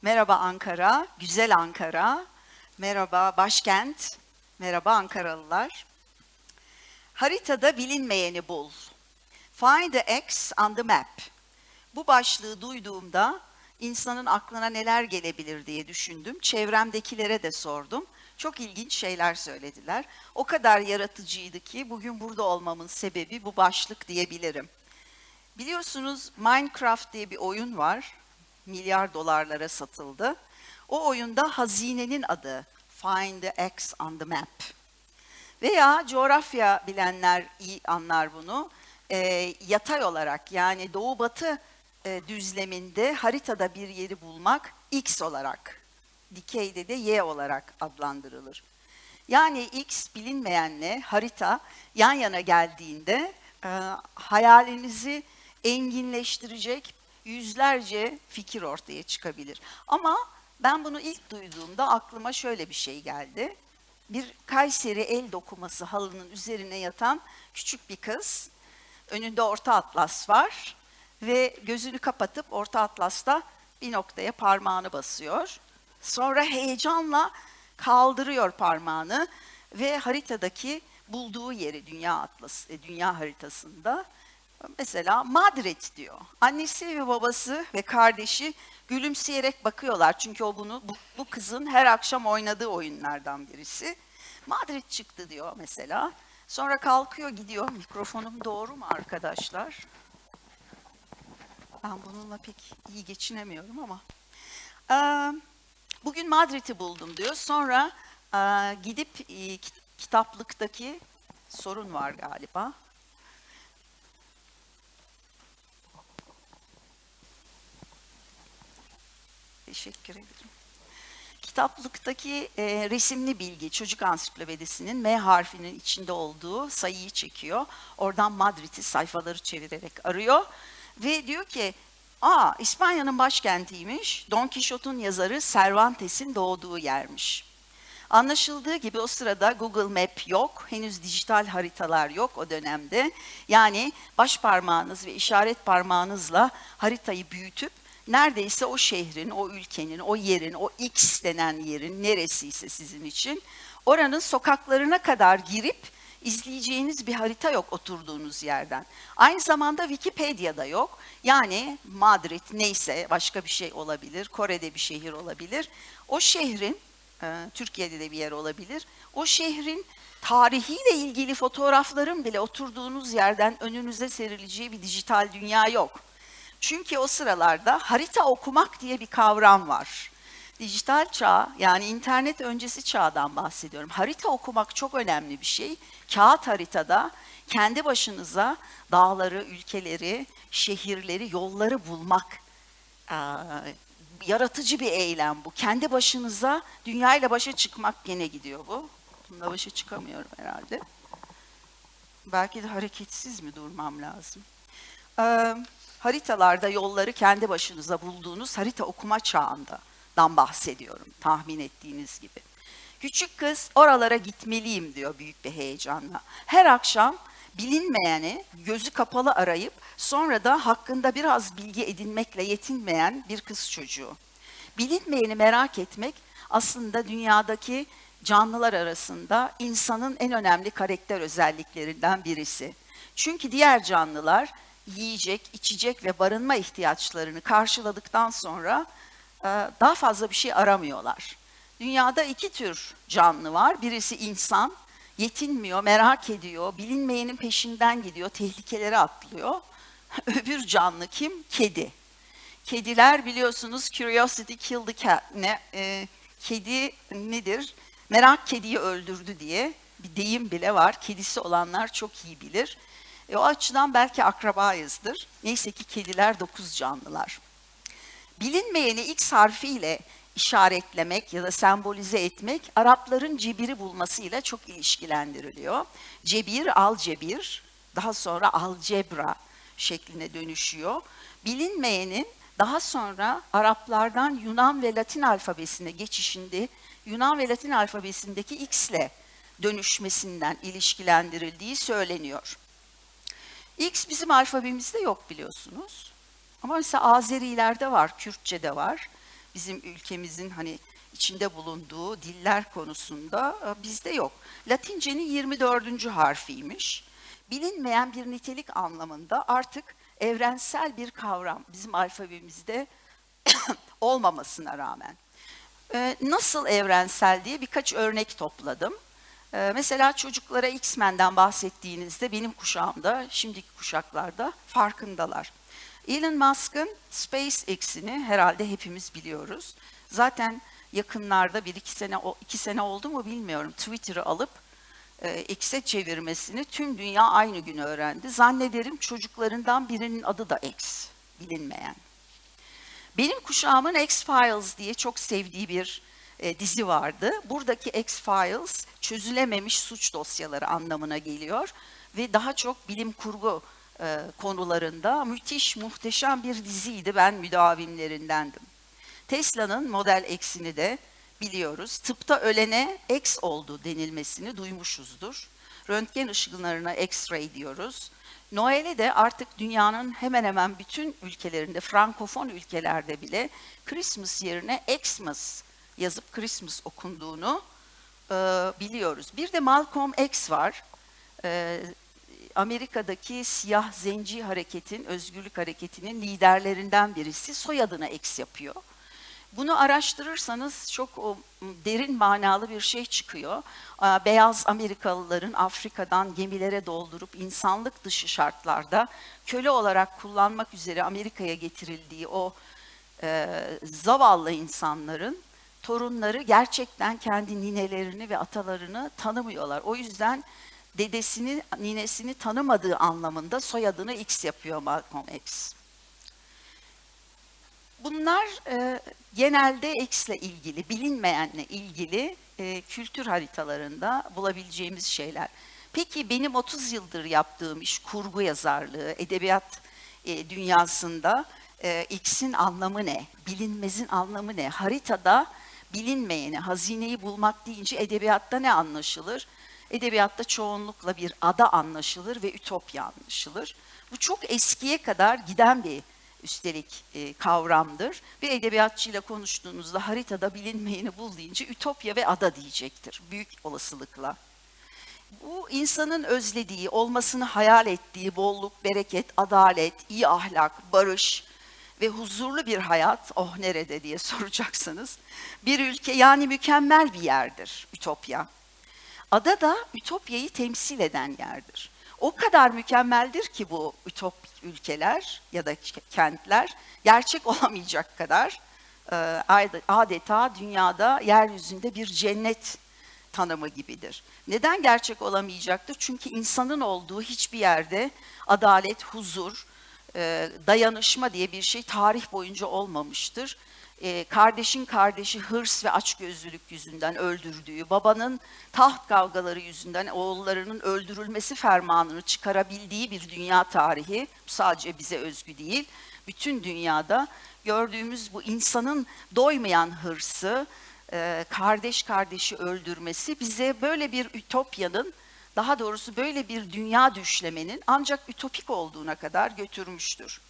Merhaba Ankara, güzel Ankara. Merhaba başkent. Merhaba Ankaralılar. Haritada bilinmeyeni bul. Find the X on the map. Bu başlığı duyduğumda insanın aklına neler gelebilir diye düşündüm. Çevremdekilere de sordum. Çok ilginç şeyler söylediler. O kadar yaratıcıydı ki bugün burada olmamın sebebi bu başlık diyebilirim. Biliyorsunuz Minecraft diye bir oyun var. Milyar dolarlara satıldı. O oyunda hazinenin adı Find the X on the Map. Veya coğrafya bilenler iyi anlar bunu. Yatay olarak yani doğu-batı düzleminde haritada bir yeri bulmak X olarak, dikeyde de Y olarak adlandırılır. Yani X bilinmeyenle harita yan yana geldiğinde hayalinizi enginleştirecek yüzlerce fikir ortaya çıkabilir. Ama ben bunu ilk duyduğumda aklıma şöyle bir şey geldi. Bir Kayseri el dokuması halının üzerine yatan küçük bir kız. Önünde Orta Atlas var ve gözünü kapatıp Orta Atlas'ta bir noktaya parmağını basıyor. Sonra heyecanla kaldırıyor parmağını ve haritadaki bulduğu yeri dünya haritasında mesela Madrid diyor. Annesi ve babası ve kardeşi gülümseyerek bakıyorlar. Çünkü bu kızın her akşam oynadığı oyunlardan birisi. Madrid çıktı diyor mesela. Sonra kalkıyor gidiyor. Mikrofonum doğru mu arkadaşlar? Ben bununla pek iyi geçinemiyorum ama. Bugün Madrid'i buldum diyor. Sonra gidip kitaplıktaki sorun var galiba. Teşekkür ederim. Kitaplıktaki resimli bilgi, çocuk ansiklopedisinin M harfinin içinde olduğu sayıyı çekiyor. Oradan Madrid'i sayfaları çevirerek arıyor. Ve diyor ki, İspanya'nın başkentiymiş, Don Quixote'un yazarı Cervantes'in doğduğu yermiş. Anlaşıldığı gibi o sırada Google Map yok, henüz dijital haritalar yok o dönemde. Yani baş parmağınız ve işaret parmağınızla haritayı büyütüp neredeyse o şehrin, o ülkenin, o yerin, o X denen yerin neresiyse sizin için oranın sokaklarına kadar girip izleyeceğiniz bir harita yok oturduğunuz yerden. Aynı zamanda Wikipedia'da yok. Yani Madrid neyse başka bir şey olabilir, Kore'de bir şehir olabilir. O şehrin, Türkiye'de de bir yer olabilir, o şehrin tarihiyle ilgili fotoğrafların bile oturduğunuz yerden önünüze serileceği bir dijital dünya yok. Çünkü o sıralarda harita okumak diye bir kavram var. Dijital çağ, yani internet öncesi çağdan bahsediyorum. Harita okumak çok önemli bir şey. Kağıt haritada kendi başınıza dağları, ülkeleri, şehirleri, yolları bulmak yaratıcı bir eylem bu. Kendi başınıza dünyayla başa çıkmak gene gidiyor bu. Bununla başa çıkamıyorum herhalde. Belki de hareketsiz mi durmam lazım? Haritalarda yolları kendi başınıza bulduğunuz harita okuma çağından bahsediyorum, tahmin ettiğiniz gibi. Küçük kız oralara gitmeliyim diyor büyük bir heyecanla. Her akşam bilinmeyeni gözü kapalı arayıp sonra da hakkında biraz bilgi edinmekle yetinmeyen bir kız çocuğu. Bilinmeyeni merak etmek aslında dünyadaki canlılar arasında insanın en önemli karakter özelliklerinden birisi. Çünkü diğer canlılar yiyecek, içecek ve barınma ihtiyaçlarını karşıladıktan sonra daha fazla bir şey aramıyorlar. Dünyada iki tür canlı var. Birisi insan, yetinmiyor, merak ediyor, bilinmeyenin peşinden gidiyor, tehlikeleri atlıyor. Öbür canlı kim? Kedi. Kediler biliyorsunuz Curiosity killed the cat. Kedi nedir? Merak kediyi öldürdü diye bir deyim bile var. Kedisi olanlar çok iyi bilir. O açıdan belki akrabayızdır. Neyse ki kediler dokuz canlılar. Bilinmeyeni X harfiyle işaretlemek ya da sembolize etmek Arapların cebiri bulmasıyla çok ilişkilendiriliyor. Cebir, alcebir, daha sonra algebra şekline dönüşüyor. Bilinmeyenin daha sonra Araplardan Yunan ve Latin alfabesine geçişinde Yunan ve Latin alfabesindeki X'le dönüşmesinden ilişkilendirildiği söyleniyor. X bizim alfabemizde yok biliyorsunuz. Ama mesela Azerilerde var, Kürtçe'de var. bizim ülkemizin hani içinde bulunduğu diller konusunda bizde yok. Latincenin 24. harfiymiş. Bilinmeyen bir nitelik anlamında artık evrensel bir kavram bizim alfabemizde olmamasına rağmen. Nasıl evrensel diye birkaç örnek topladım. Mesela çocuklara X-Men'den bahsettiğinizde benim kuşağımda, şimdiki kuşaklarda farkındalar. Elon Musk'ın SpaceX'ini herhalde hepimiz biliyoruz. Zaten yakınlarda bir iki sene oldu mu bilmiyorum, Twitter'ı alıp X'e çevirmesini tüm dünya aynı gün öğrendi. Zannederim çocuklarından birinin adı da X, bilinmeyen. Benim kuşağımın X-Files diye çok sevdiği bir dizi vardı. Buradaki X-Files çözülememiş suç dosyaları anlamına geliyor ve daha çok bilim kurgu konularında müthiş, muhteşem bir diziydi. Ben müdavimlerindendim. Tesla'nın Model X'ini de biliyoruz. Tıpta ölene X oldu denilmesini duymuşuzdur. Röntgen ışınlarına X-ray diyoruz. Noel'e de artık dünyanın hemen hemen bütün ülkelerinde, Frankofon ülkelerde bile Christmas yerine Xmas yazıp Christmas okunduğunu biliyoruz. Bir de Malcolm X var. Amerika'daki siyah zenci hareketin, özgürlük hareketinin liderlerinden birisi, soyadına X yapıyor. Bunu araştırırsanız çok derin manalı bir şey çıkıyor. Beyaz Amerikalıların Afrika'dan gemilere doldurup insanlık dışı şartlarda köle olarak kullanmak üzere Amerika'ya getirildiği o zavallı insanların torunları gerçekten kendi ninelerini ve atalarını tanımıyorlar. O yüzden dedesini, ninesini tanımadığı anlamında soyadını X yapıyor Malcolm X. Bunlar genelde X'le ilgili, bilinmeyenle ilgili kültür haritalarında bulabileceğimiz şeyler. Peki benim 30 yıldır yaptığım iş kurgu yazarlığı, edebiyat dünyasında X'in anlamı ne? Bilinmezin anlamı ne? Haritada bilinmeyeni, hazineyi bulmak deyince edebiyatta ne anlaşılır? Edebiyatta çoğunlukla bir ada anlaşılır ve ütopya anlaşılır. Bu çok eskiye kadar giden bir üstelik kavramdır. Bir edebiyatçıyla konuştuğunuzda haritada bilinmeyeni bul deyince ütopya ve ada diyecektir büyük olasılıkla. Bu insanın özlediği, olmasını hayal ettiği bolluk, bereket, adalet, iyi ahlak, barış ve huzurlu bir hayat, oh nerede diye soracaksanız, bir ülke yani mükemmel bir yerdir ütopya. Ada da ütopyayı temsil eden yerdir. O kadar mükemmeldir ki bu ütopik ülkeler ya da kentler gerçek olamayacak kadar adeta dünyada, yeryüzünde bir cennet tanımı gibidir. Neden gerçek olamayacaktır? Çünkü insanın olduğu hiçbir yerde adalet, huzur, dayanışma diye bir şey tarih boyunca olmamıştır. Kardeşin kardeşi hırs ve açgözlülük yüzünden öldürdüğü, babanın taht kavgaları yüzünden oğullarının öldürülmesi fermanını çıkarabildiği bir dünya tarihi, sadece bize özgü değil, bütün dünyada gördüğümüz bu insanın doymayan hırsı, kardeş kardeşi öldürmesi bize böyle bir ütopyanın, daha doğrusu böyle bir dünya düşlemenin ancak ütopik olduğuna kadar götürmüştür.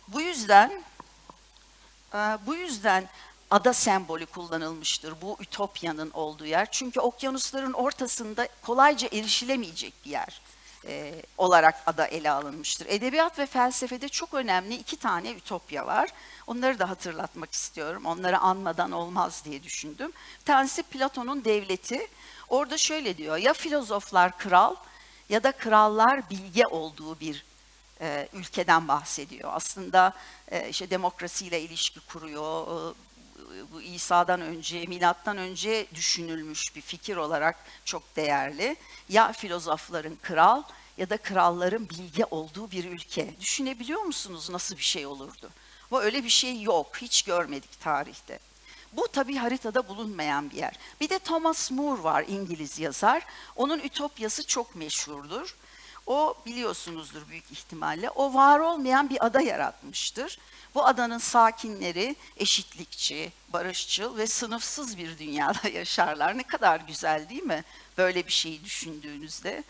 Bu yüzden ada sembolü kullanılmıştır bu ütopyanın olduğu yer. Çünkü okyanusların ortasında kolayca erişilemeyecek bir yer olarak ada ele alınmıştır. Edebiyat ve felsefede çok önemli iki tane ütopya var. Onları da hatırlatmak istiyorum. Onları anmadan olmaz diye düşündüm. Bir tanesi Platon'un Devleti. Orada şöyle diyor, ya filozoflar kral ya da krallar bilge olduğu bir ülkeden bahsediyor. Aslında işte demokrasiyle ilişki kuruyor. Bu İsa'dan önce, milattan önce düşünülmüş bir fikir olarak çok değerli. Ya filozofların kral ya da kralların bilge olduğu bir ülke. Düşünebiliyor musunuz nasıl bir şey olurdu? Ama öyle bir şey yok, hiç görmedik tarihte. Bu tabii haritada bulunmayan bir yer. Bir de Thomas More var, İngiliz yazar. Onun Ütopyası çok meşhurdur. O biliyorsunuzdur büyük ihtimalle. O var olmayan bir ada yaratmıştır. Bu adanın sakinleri eşitlikçi, barışçıl ve sınıfsız bir dünyada yaşarlar. Ne kadar güzel değil mi? Böyle bir şeyi düşündüğünüzde.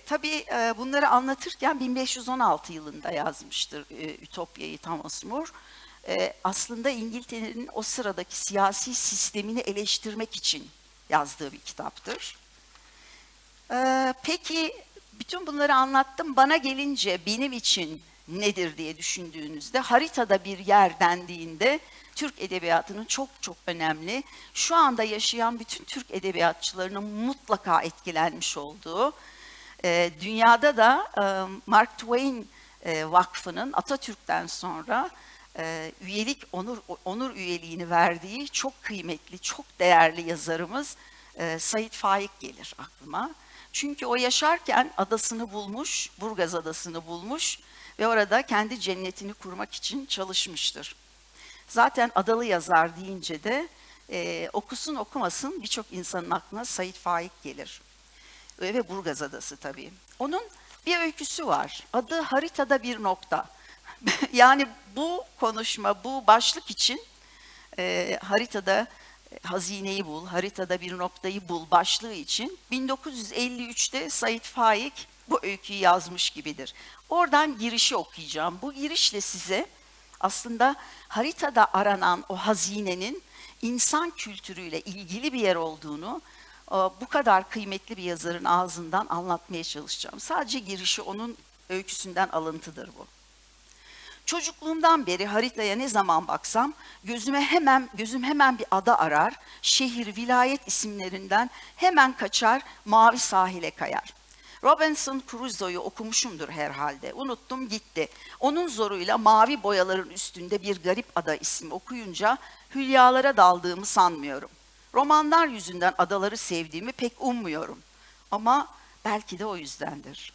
Tabii bunları anlatırken 1516 yılında yazmıştır Ütopya'yı Thomas More. aslında İngiltere'nin o sıradaki siyasi sistemini eleştirmek için yazdığı bir kitaptır. Peki bütün bunları anlattım. Bana gelince benim için nedir diye düşündüğünüzde haritada bir yer dendiğinde Türk edebiyatının çok çok önemli, şu anda yaşayan bütün Türk edebiyatçılarının mutlaka etkilenmiş olduğu, dünyada da Mark Twain Vakfı'nın Atatürk'ten sonra onur üyeliğini verdiği çok kıymetli, çok değerli yazarımız Sait Faik gelir aklıma. Çünkü o yaşarken adasını bulmuş, Burgaz Adası'nı bulmuş ve orada kendi cennetini kurmak için çalışmıştır. Zaten adalı yazar deyince de okusun okumasın birçok insanın aklına Sait Faik gelir. Ve Burgaz Adası tabii. Onun bir öyküsü var. Adı Haritada Bir Nokta. Yani bu konuşma, bu başlık için haritada hazineyi bul, haritada bir noktayı bul başlığı için 1953'te Sait Faik bu öyküyü yazmış gibidir. Oradan girişi okuyacağım. Bu girişle size aslında haritada aranan o hazinenin insan kültürüyle ilgili bir yer olduğunu bu kadar kıymetli bir yazarın ağzından anlatmaya çalışacağım. Sadece girişi onun öyküsünden alıntıdır bu. Çocukluğumdan beri haritaya ne zaman baksam gözüm hemen bir ada arar, şehir, vilayet isimlerinden hemen kaçar, mavi sahile kayar. Robinson Crusoe'yu okumuşumdur herhalde, unuttum gitti. Onun zoruyla mavi boyaların üstünde bir garip ada ismi okuyunca hülyalara daldığımı sanmıyorum. Romanlar yüzünden adaları sevdiğimi pek ummuyorum. Ama belki de o yüzdendir.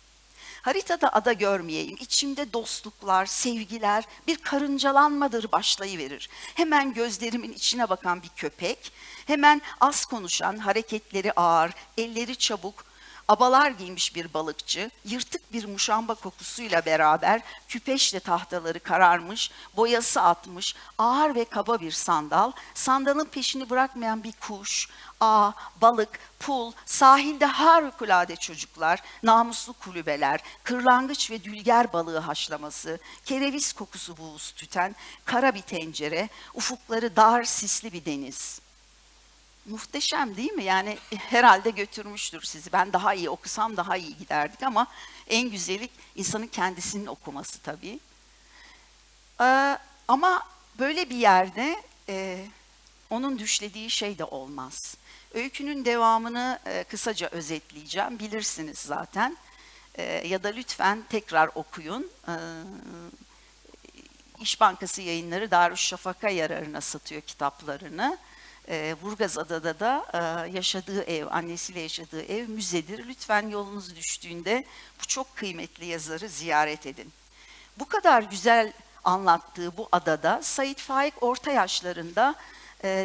Haritada ada görmeyeyim, içimde dostluklar, sevgiler, bir karıncalanmadır başlayıverir. Hemen gözlerimin içine bakan bir köpek, hemen az konuşan, hareketleri ağır, elleri çabuk, abalar giymiş bir balıkçı, yırtık bir muşamba kokusuyla beraber küpeşle tahtaları kararmış, boyası atmış, ağır ve kaba bir sandal, sandalın peşini bırakmayan bir kuş, ağ, balık, pul, sahilde harikulade çocuklar, namuslu kulübeler, kırlangıç ve dülger balığı haşlaması, kereviz kokusu buğus tüten, kara bir tencere, ufukları dar sisli bir deniz. Muhteşem değil mi? Yani herhalde götürmüştür sizi. Ben daha iyi okusam daha iyi giderdik ama en güzeli insanın kendisinin okuması tabii. Ama böyle bir yerde onun düşlediği şey de olmaz. Öykünün devamını kısaca özetleyeceğim. Bilirsiniz zaten. Ya da lütfen tekrar okuyun. İş Bankası Yayınları Darüşşafaka yararına satıyor kitaplarını. Burgazada'da da yaşadığı ev, annesiyle yaşadığı ev müzedir. Lütfen yolunuz düştüğünde bu çok kıymetli yazarı ziyaret edin. Bu kadar güzel anlattığı bu adada Sait Faik orta yaşlarında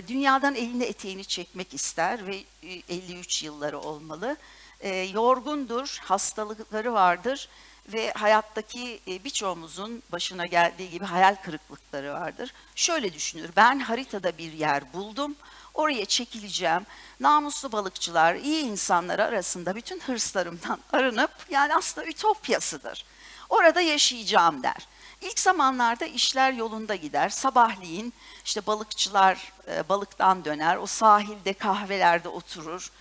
dünyadan elini eteğini çekmek ister ve 53 yılları olmalı. Yorgundur, hastalıkları vardır ve hayattaki birçoğumuzun başına geldiği gibi hayal kırıklıkları vardır. Şöyle düşünür, ben haritada bir yer buldum, oraya çekileceğim. Namuslu balıkçılar, iyi insanlar arasında bütün hırslarımdan arınıp, yani aslında ütopyasıdır. Orada yaşayacağım der. İlk zamanlarda işler yolunda gider. Sabahleyin işte balıkçılar balıktan döner, o sahilde kahvelerde oturur.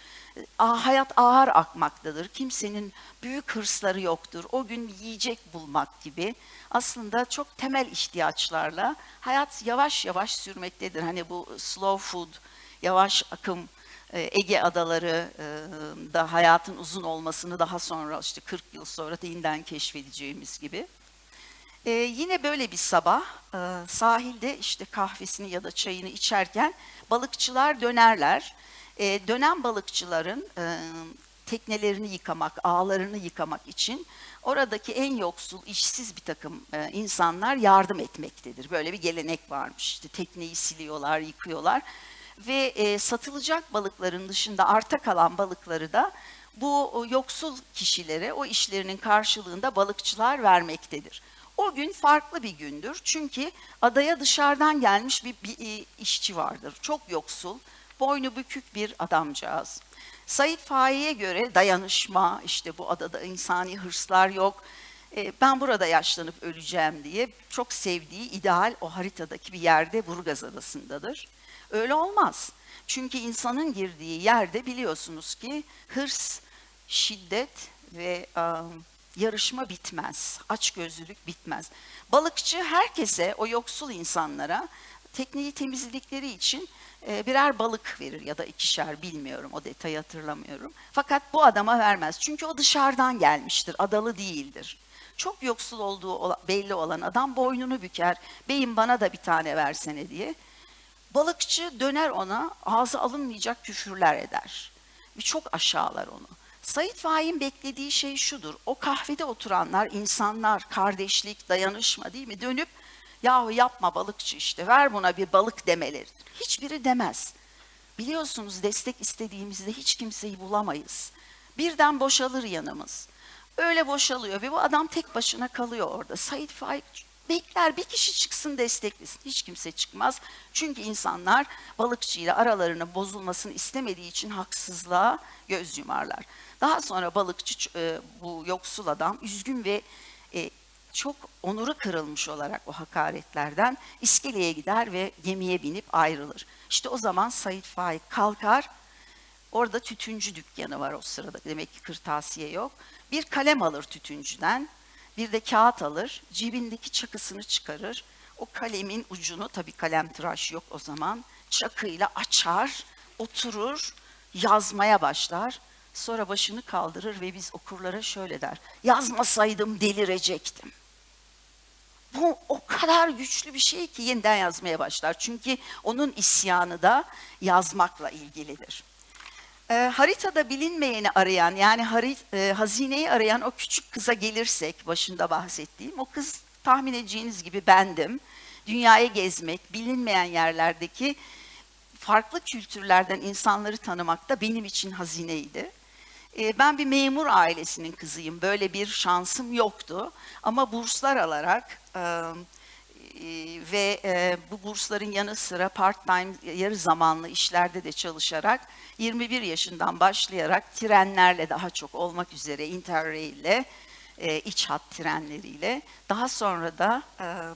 Hayat ağır akmaktadır. Kimsenin büyük hırsları yoktur. O gün yiyecek bulmak gibi aslında çok temel ihtiyaçlarla hayat yavaş yavaş sürmektedir. Hani bu slow food, yavaş akım, Ege adaları da hayatın uzun olmasını daha sonra işte 40 yıl sonra da yeniden keşfedeceğimiz gibi. Yine böyle bir sabah sahilde işte kahvesini ya da çayını içerken balıkçılar dönerler. Dönen balıkçıların teknelerini yıkamak, ağlarını yıkamak için oradaki en yoksul, işsiz bir takım insanlar yardım etmektedir. Böyle bir gelenek varmış. İşte tekneyi siliyorlar, yıkıyorlar ve satılacak balıkların dışında arta kalan balıkları da bu yoksul kişilere o işlerinin karşılığında balıkçılar vermektedir. O gün farklı bir gündür çünkü adaya dışarıdan gelmiş bir işçi vardır. Çok yoksul, boynu bükük bir adamcağız. Sait Faik'e göre dayanışma, işte bu adada insani hırslar yok. Ben burada yaşlanıp öleceğim diye çok sevdiği ideal o haritadaki bir yerde Burgaz Adası'ndadır. Öyle olmaz. Çünkü insanın girdiği yerde biliyorsunuz ki hırs, şiddet ve yarışma bitmez. Açgözlülük bitmez. Balıkçı herkese, o yoksul insanlara tekneyi temizledikleri için birer balık verir ya da ikişer, bilmiyorum, o detayı hatırlamıyorum. Fakat bu adama vermez. Çünkü o dışarıdan gelmiştir, adalı değildir. Çok yoksul olduğu belli olan adam boynunu büker. Beyim bana da bir tane versene diye. Balıkçı döner ona, ağzı alınmayacak küfürler eder. Ve çok aşağılar onu. Said Faik'in beklediği şey şudur: o kahvede oturanlar, insanlar, kardeşlik, dayanışma, değil mi? Dönüp, yahu yapma balıkçı işte, ver buna bir balık demeleridir. Hiçbiri demez. Biliyorsunuz, destek istediğimizde hiç kimseyi bulamayız. Birden boşalır yanımız. Öyle boşalıyor ve bu adam tek başına kalıyor orada. Said Faik bekler, bir kişi çıksın desteklesin. Hiç kimse çıkmaz. Çünkü insanlar balıkçıyla aralarının bozulmasını istemediği için haksızlığa göz yumarlar. Daha sonra balıkçı, bu yoksul adam, üzgün ve çok onuru kırılmış olarak o hakaretlerden iskeleye gider ve gemiye binip ayrılır. İşte o zaman Said Faik kalkar. Orada tütüncü dükkanı var o sırada. Demek ki kırtasiye yok. Bir kalem alır tütüncüden, bir de kağıt alır, cebindeki çakısını çıkarır. O kalemin ucunu, tabii kalem tıraş yok o zaman, çakıyla açar, oturur, yazmaya başlar. Sonra başını kaldırır ve biz okurlara şöyle der: yazmasaydım delirecektim. Bu o kadar güçlü bir şey ki yeniden yazmaya başlar. Çünkü onun isyanı da yazmakla ilgilidir. Haritada bilinmeyeni arayan, yani hazineyi arayan o küçük kıza gelirsek, başında bahsettiğim, o kız tahmin edeceğiniz gibi bendim. Dünyayı gezmek, bilinmeyen yerlerdeki farklı kültürlerden insanları tanımak da benim için hazineydi. Ben bir memur ailesinin kızıyım, böyle bir şansım yoktu. Ama burslar alarak ve bu bursların yanı sıra part-time, yarı zamanlı işlerde de çalışarak 21 yaşından başlayarak trenlerle, daha çok olmak üzere Interrail'le, iç hat trenleriyle, daha sonra da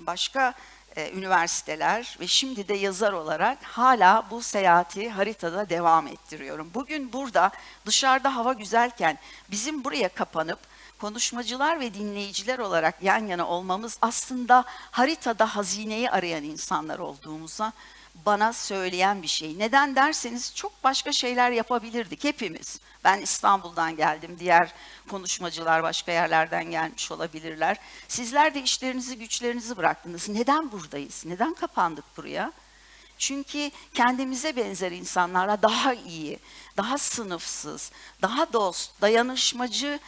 başka üniversiteler ve şimdi de yazar olarak hala bu seyahati haritada devam ettiriyorum. Bugün burada dışarıda hava güzelken bizim buraya kapanıp konuşmacılar ve dinleyiciler olarak yan yana olmamız aslında haritada hazineyi arayan insanlar olduğumuza bana söyleyen bir şey. Neden derseniz, çok başka şeyler yapabilirdik hepimiz. Ben İstanbul'dan geldim, diğer konuşmacılar başka yerlerden gelmiş olabilirler. Sizler de işlerinizi, güçlerinizi bıraktınız. Neden buradayız? Neden kapandık buraya? Çünkü kendimize benzer insanlarla daha iyi, daha sınıfsız, daha dost, dayanışmacı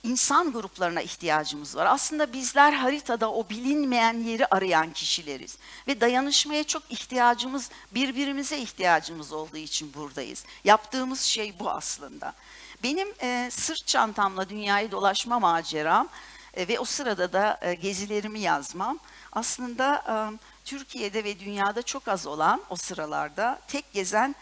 İnsan gruplarına ihtiyacımız var. Aslında bizler haritada o bilinmeyen yeri arayan kişileriz. Ve dayanışmaya çok ihtiyacımız, birbirimize ihtiyacımız olduğu için buradayız. Yaptığımız şey bu aslında. Benim sırt çantamla dünyayı dolaşma maceram ve o sırada da gezilerimi yazmam aslında Türkiye'de ve dünyada çok az olan, o sıralarda tek gezen,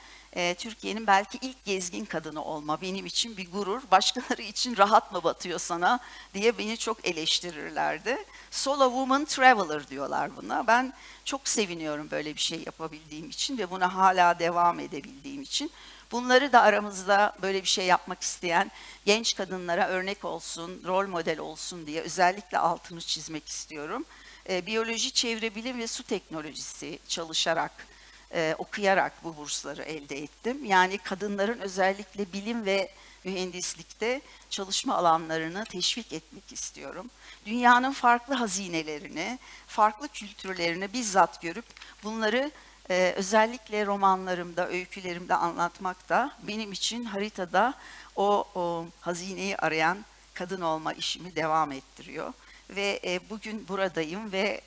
Türkiye'nin belki ilk gezgin kadını olma benim için bir gurur. Başkaları için rahat mı batıyor sana diye beni çok eleştirirlerdi. Solo Woman Traveler diyorlar buna. Ben çok seviniyorum böyle bir şey yapabildiğim için ve buna hala devam edebildiğim için. Bunları da aramızda böyle bir şey yapmak isteyen genç kadınlara örnek olsun, rol model olsun diye özellikle altını çizmek istiyorum. Biyoloji, çevre bilim ve su teknolojisi çalışarak, okuyarak bu bursları elde ettim. Yani kadınların özellikle bilim ve mühendislikte çalışma alanlarını teşvik etmek istiyorum. Dünyanın farklı hazinelerini, farklı kültürlerini bizzat görüp bunları özellikle romanlarımda, öykülerimde anlatmak da benim için haritada o hazineyi arayan kadın olma işimi devam ettiriyor. Ve bugün buradayım ve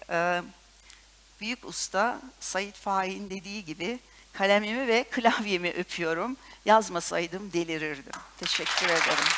büyük usta Said Faik'in dediği gibi kalemimi ve klavyemi öpüyorum. Yazmasaydım delirirdim. Teşekkür ederim.